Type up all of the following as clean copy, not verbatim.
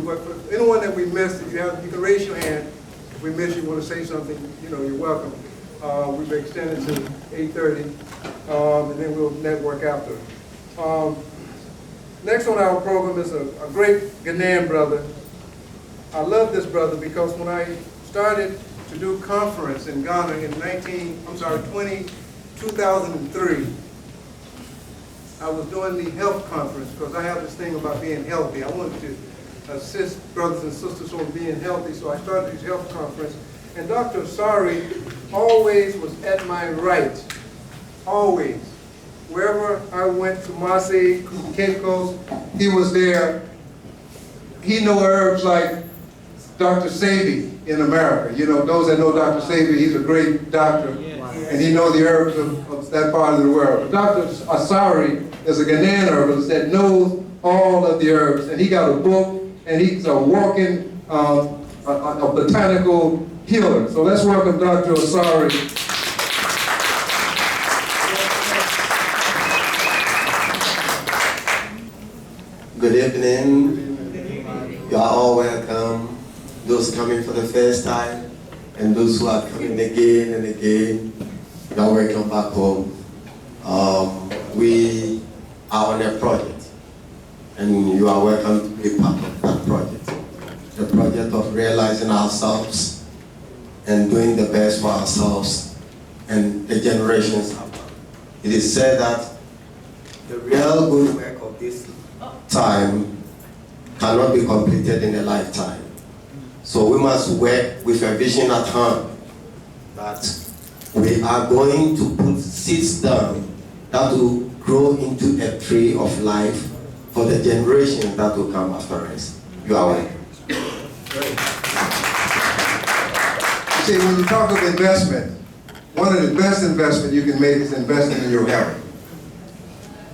but for anyone that we missed, if you can raise your hand. If we miss you, want to say something, you're welcome. We've extended to 8:30, and then we'll network after. Next on our program is a great Ghanaian brother. I love this brother because when I started to do conference in Ghana in 2003, I was doing the health conference because I have this thing about being healthy. I wanted to assist brothers and sisters on being healthy, so I started this health conference. And Dr. Asari always was at my right, always. Wherever I went to Marseille, Cape Coast, he was there. He know herbs like Dr. Sabi in America. Those that know Dr. Sabi, he's a great doctor, and he knows the herbs of that part of the world. But Dr. Asari is a Ghanaian herbalist that knows all of the herbs, and he got a book, and he's a walking a botanical healer. So let's welcome Dr. Asari. Good evening. You are all welcome. Those coming for the first time, and those who are coming again and again, you are welcome back home. We are on a project, and you are welcome to be part of that project. The project of realizing ourselves and doing the best for ourselves and the generations after. It is said that the real good work of this time cannot be completed in a lifetime. So we must work with a vision at hand that we are going to put seeds down that will grow into a tree of life for the generations that will come after us. You are welcome. See, when you talk of investment, one of the best investments you can make is investing in your health.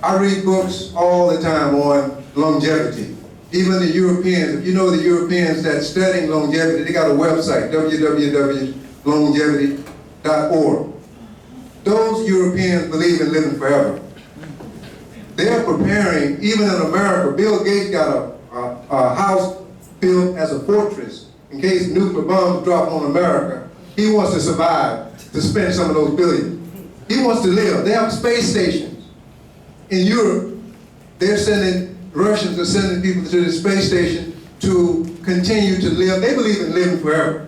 I read books all the time on longevity. Even the Europeans, if you know the Europeans that studying longevity, they got a website, www.longevity.org. Those Europeans believe in living forever. They're preparing, even in America, Bill Gates got a house built as a fortress in case nuclear bombs drop on America. He wants to survive, to spend some of those billions. He wants to live. They have space stations. In Europe, Russians are sending people to the space station to continue to live. They believe in living forever.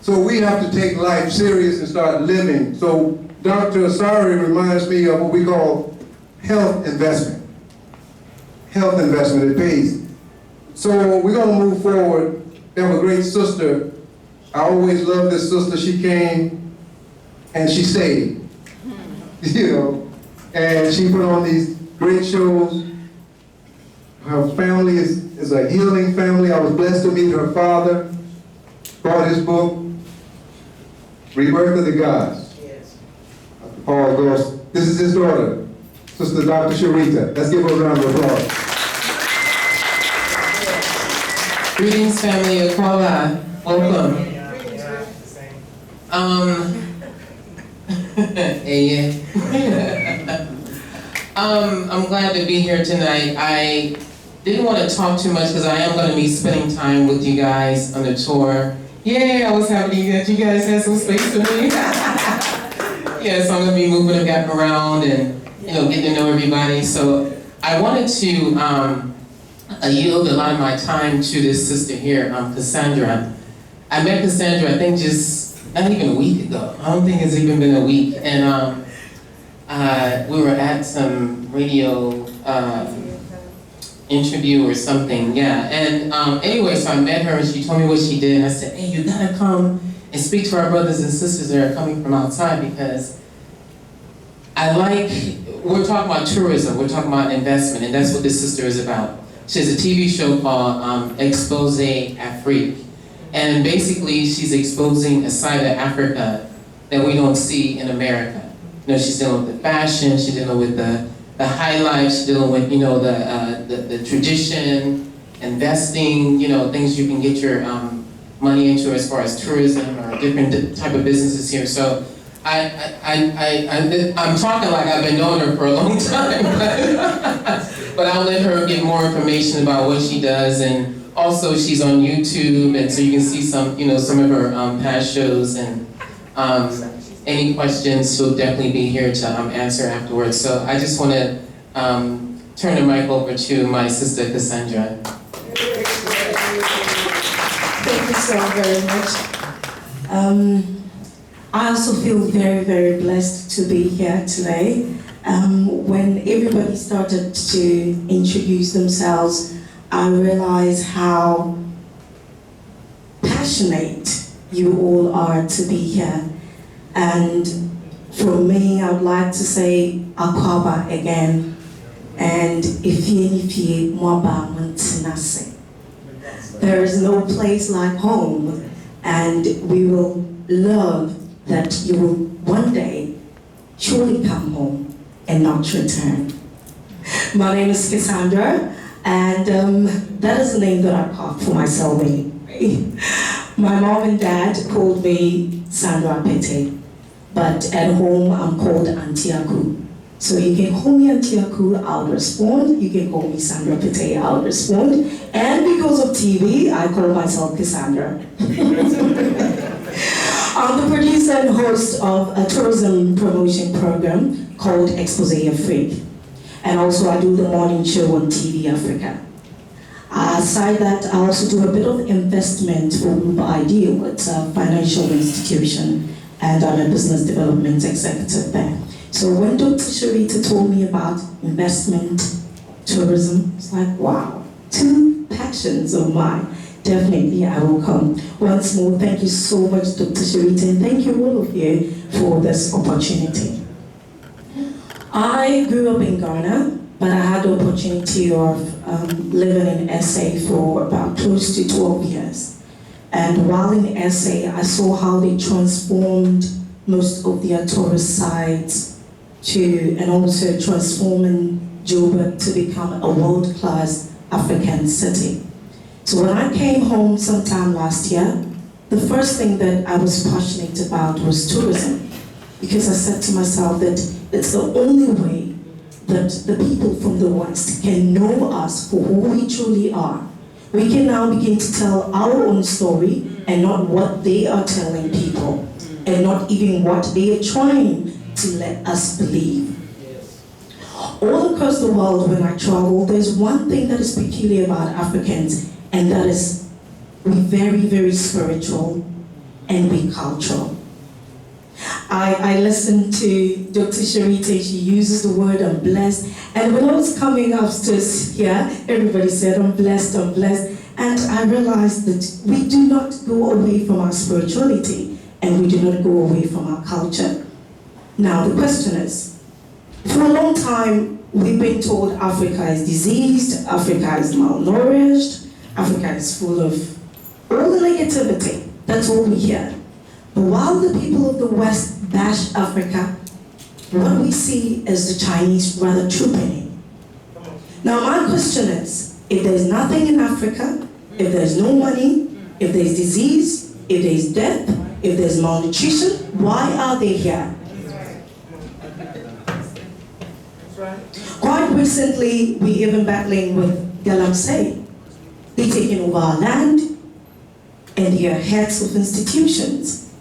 So we have to take life serious and start living. So Dr. Asari reminds me of what we call health investment. Health investment, it pays. So we're going to move forward. We have a great sister. I always loved this sister. She came and she stayed, and she put on these great shows. Her family is a healing family. I was blessed to meet her father. Brought his book, Rebirth of the Gods. Yes. Paul goes, this is his daughter, Sister Dr. Sharita. Let's give her a round of applause. Greetings, family of Kola. Welcome. I'm glad to be here tonight. I didn't want to talk too much because I am going to be spending time with you guys on the tour. Yay, I was happy that you guys had some space for me. Yeah, so I'm going to be moving around and getting to know everybody. So I wanted to yield a lot of my time to this sister here, Cassandra. I met Cassandra, I think just not even a week ago. I don't think it's even been a week. And we were at some radio interview or something, yeah. And anyway, so I met her and she told me what she did. And I said, hey, you gotta come and speak to our brothers and sisters that are coming from outside because we're talking about tourism, we're talking about investment, and that's what this sister is about. She has a TV show called Expose Afrique. And basically, she's exposing a side of Africa that we don't see in America. She's dealing with the fashion, she's dealing with the high life, she's dealing with, the tradition, investing, things you can get your money into as far as tourism or different type of businesses here. So I'm talking like I've been knowing her for a long time, but I'll let her give more information about what she does and also she's on YouTube, and so you can see some, some of her past shows, and any questions, she'll definitely be here to answer afterwards. So I just want to turn the mic over to my sister Cassandra. Thank you so very much. I also feel very, very blessed to be here today. When everybody started to introduce themselves, I realized how passionate you all are to be here. And for me, I would like to say Akwaba again. And Ifie Mwaba Muntinase. There is no place like home, and we will love that you will one day surely come home and not return. My name is Cassandra, and that is the name that I carved for myself. My mom and dad called me Sandra Pete, but at home I'm called Auntie Aku. So you can call me Auntie Aku, I'll respond. You can call me Sandra Pete, I'll respond. And because of TV, I call myself Cassandra. I'm the producer and host of a tourism promotion program called Exposé Afrique. And also I do the morning show on TV Africa. Aside that, I also do a bit of investment for Uber Ideal. It's a financial institution, and I'm a business development executive there. So when Dr. Sharita told me about investment, tourism, it's like, wow, two passions of mine. Definitely, I will come. Once more, thank you so much, Dr. Sharita, and thank you all of you for this opportunity. I grew up in Ghana, but I had the opportunity of living in SA for about close to 12 years. And while in SA, I saw how they transformed most of their tourist sites and also transforming Joburg to become a world-class African city. So when I came home sometime last year, the first thing that I was passionate about was tourism, because I said to myself that it's the only way that the people from the West can know us for who we truly are. We can now begin to tell our own story and not what they are telling people, and not even what they are trying to let us believe. All across the world when I travel, there's one thing that is peculiar about Africans, and that is we're very, very spiritual and we're cultural. I listened to Dr. Sharita, she uses the word I'm blessed, and when I was coming upstairs here, everybody said I'm blessed, and I realized that we do not go away from our spirituality, and we do not go away from our culture. Now the question is, for a long time we've been told Africa is diseased, Africa is malnourished, Africa is full of all the negativity. That's all we hear. But while the people of the West bash Africa, what we see is the Chinese rather trooping in. Now my question is, if there's nothing in Africa, if there's no money, if there's disease, if there's death, if there's malnutrition, why are they here? Quite recently, we're even battling with Galamsey. They're taking over our land, and they are heads of institutions.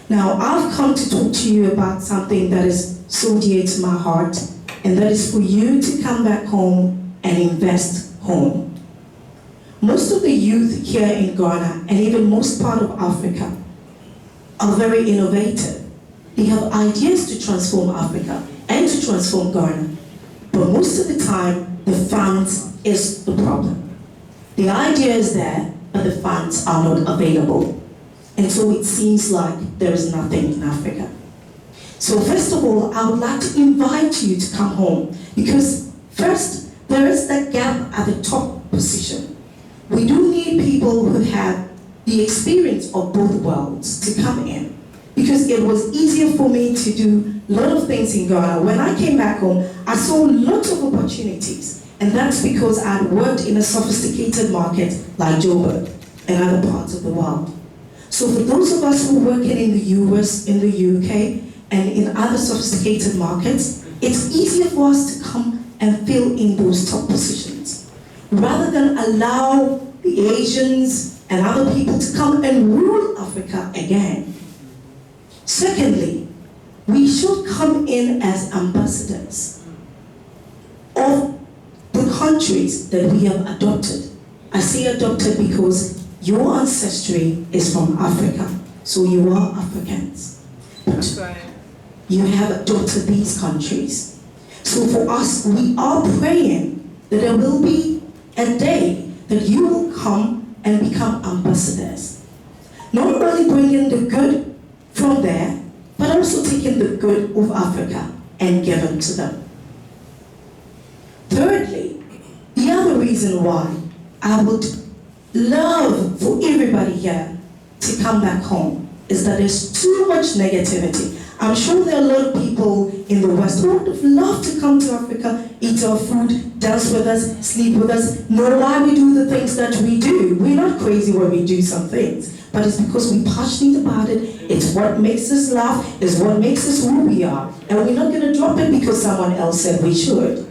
Now, I've come to talk to you about something that is so dear to my heart, and that is for you to come back home and invest home. Most of the youth here in Ghana, and even most part of Africa, are very innovative. They have ideas to transform Africa and to transform Ghana. But most of the time, the funds is the problem. The idea is there, but the funds are not available. And so it seems like there is nothing in Africa. So first of all, I would like to invite you to come home, because first, there is that gap at the top position. We do need people who have the experience of both worlds to come in, because it was easier for me to do a lot of things in Ghana. When I came back home, I saw lots of opportunities, and that's because I had worked in a sophisticated market like Joburg and other parts of the world. So for those of us who are working in the US, in the UK, and in other sophisticated markets, it's easier for us to come and fill in those top positions. rather than allow the Asians and other people to come and rule Africa again. Secondly, we should come in as ambassadors of the countries that we have adopted. I say adopted because your ancestry is from Africa, so you are Africans. That's right. You have adopted these countries. So for us, we are praying that there will be a day that you will come and become ambassadors. Not only bringing the good from there, but also taking the good of Africa and giving to them. Thirdly, the other reason why I would love for everybody here to come back home is that there's too much negativity. I'm sure there are a lot of people in the West who would have loved to come to Africa, eat our food, dance with us, sleep with us, know why we do the things that we do. We're not crazy when we do some things, but it's because we're passionate about it. It's what makes us laugh, it's what makes us who we are. And we're not going to drop it because someone else said we should.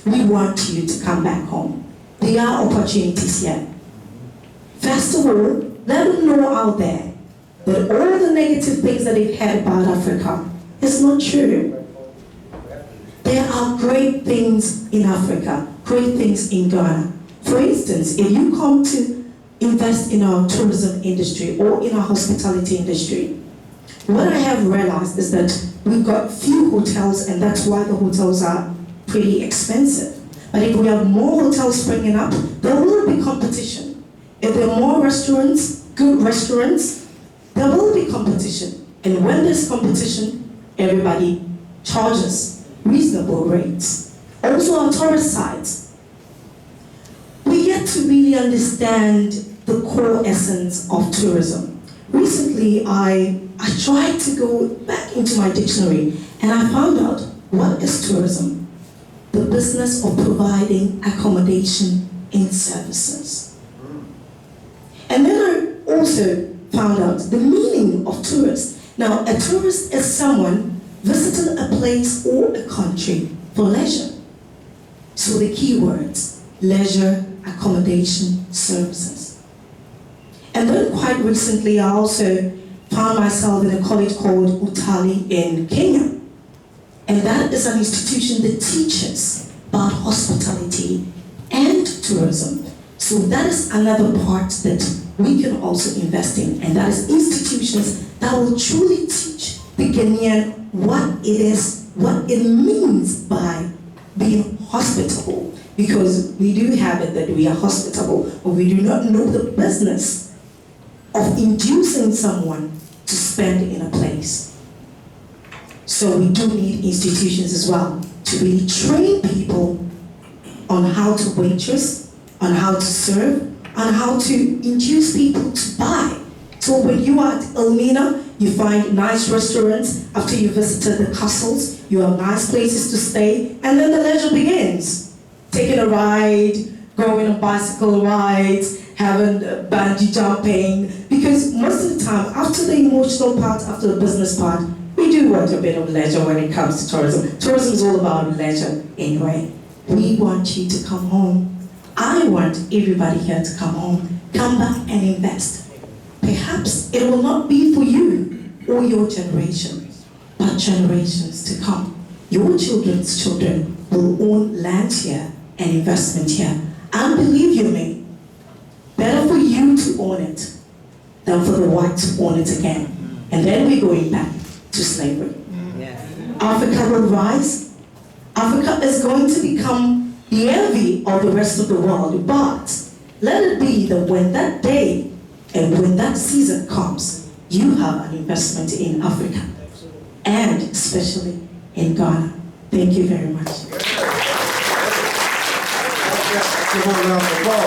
We want you to come back home. There are opportunities here. First of all, let them know out there that all the negative things that they've heard about Africa is not true. There are great things in Africa, great things in Ghana. For instance, if you come to invest in our tourism industry or in our hospitality industry, what I have realized is that we've got few hotels, and that's why the hotels are pretty expensive. But if we have more hotels springing up, there will be competition. If there are more restaurants, good restaurants, there will be competition. And when there's competition, everybody charges reasonable rates. Also our tourist sites. We get to really understand the core essence of tourism. Recently, I tried to go back into my dictionary and I found out what is tourism. The business of providing accommodation and services. And then I also found out the meaning of tourist. Now, a tourist is someone visiting a place or a country for leisure. So the key words, leisure, accommodation, services. And then quite recently, I also found myself in a college called Utali in Kenya. And that is an institution that teaches about hospitality and tourism. So that is another part that we can also invest in, and that is institutions that will truly teach the Ghanaian what it is, what it means by being hospitable. Because we do have it that we are hospitable, but we do not know the business of inducing someone to spend in a place. So we do need institutions as well to really train people on how to waitress, on how to serve, on how to induce people to buy. So when you are at Elmina, you find nice restaurants. After you visited the castles, you have nice places to stay, and then the leisure begins. Taking a ride, going on bicycle rides, having bungee jumping, because most of the time, after the emotional part, after the business part, we do want a bit of leisure when it comes to tourism. Tourism is all about leisure anyway. We want you to come home. I want everybody here to come home, come back and invest. Perhaps it will not be for you or your generation, but generations to come. Your children's children will own land here and investment here. And believe you me, better for you to own it than for the white to own it again. And then we're going back to slavery. Africa will rise. Africa is going to become the envy of the rest of the world. But let it be that when that day and when that season comes, you have an investment in Africa and especially in Ghana. Thank you very much. Give her a round of applause.